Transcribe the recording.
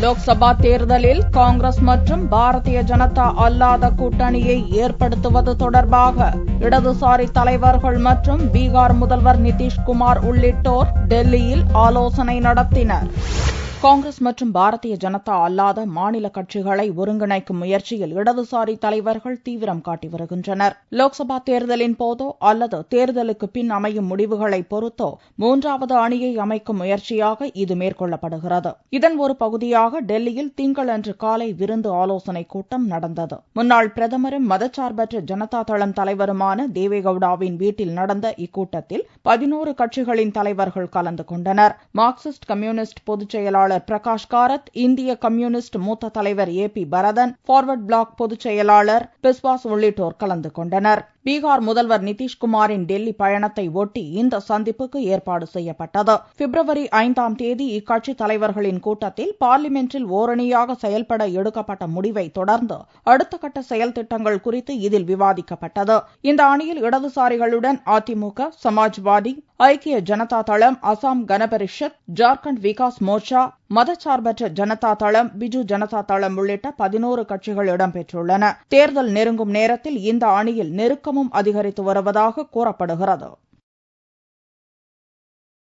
லோக்சபா தேர்தலில் காங்கிரஸ் மற்றும் பாரதிய ஜனதா அல்லாத கூட்டணியை ஏற்படுத்துவது தொடர்பாக இடதுசாரி தலைவர்கள் மற்றும் பீகார் முதல்வர் நிதிஷ்குமார் உள்ளிட்டோர் டெல்லியில் ஆலோசனை நடத்தினர். காங்கிரஸ் மற்றும் பாரதிய ஜனதா அல்லாத மாநில கட்சிகளை ஒருங்கிணைக்கும் முயற்சியில் இடதுசாரி தலைவர்கள் தீவிரம் காட்டி வருகின்றனர். லோக்சபா தேர்தலின் போதோ அல்லது தேர்தலுக்கு பின் அமையும் முடிவுகளை பொறுத்தோ மூன்றாவது அணியை அமைக்கும் முயற்சியாக இது மேற்கொள்ளப்படுகிறது. இதன் ஒரு பகுதியாக டெல்லியில் திங்களன்று காலை விருந்து ஆலோசனை கூட்டம் நடந்தது. முன்னாள் பிரதமரும் மதச்சார்பற்ற ஜனதா தளம் தலைவருமான தேவேகவுடாவின் வீட்டில் நடந்த இக்கூட்டத்தில் 11 கட்சிகளின் தலைவர்கள் கலந்து கொண்டனர். மார்க்சிஸ்ட் கம்யூனிஸ்ட் பொதுச் செயலாளர் பிரகாஷ் காரத், இந்திய கம்யூனிஸ்ட் மூத்த தலைவர் ஏபி பரதன், பார்வர்ட் பிளாக் பொதுச் செயலாளர் பிஸ்வாஸ் உள்ளிட்டோர் கலந்து கொண்டனர். பீகார் முதல்வர் நிதிஷ்குமாரின் டெல்லி பயணத்தை ஒட்டி இந்த சந்திப்புக்கு ஏற்பாடு செய்யப்பட்டது. பிப்ரவரி 5ஆம் தேதி இக்கட்சி தலைவர்களின் கூட்டத்தில் பார்லிமென்டில் ஓரணியாக செயல்பட எடுக்கப்பட்ட முடிவை தொடர்ந்து அடுத்த கட்ட செயல் திட்டங்கள் குறித்து இதில் விவாதிக்கப்பட்டது. இந்த அணியில் இடதுசாரிகளுடன் அதிமுக, சமாஜ்வாதி, ஐக்கிய ஜனதா தளம், அசாம் கனபரிஷத், ஜார்க்கண்ட் விகாஸ் மோர்ச்சா, மதச்சார்பற்ற ஜனதா தளம், பிஜு ஜனதா தளம் உள்ளிட்ட 11 கட்சிகள் இடம்பெற்றுள்ளன. தேர்தல் நெருங்கும் நேரத்தில் இந்த அணியில் நெருக்கமும் அதிகரித்து வருவதாக கூறப்படுகிறது.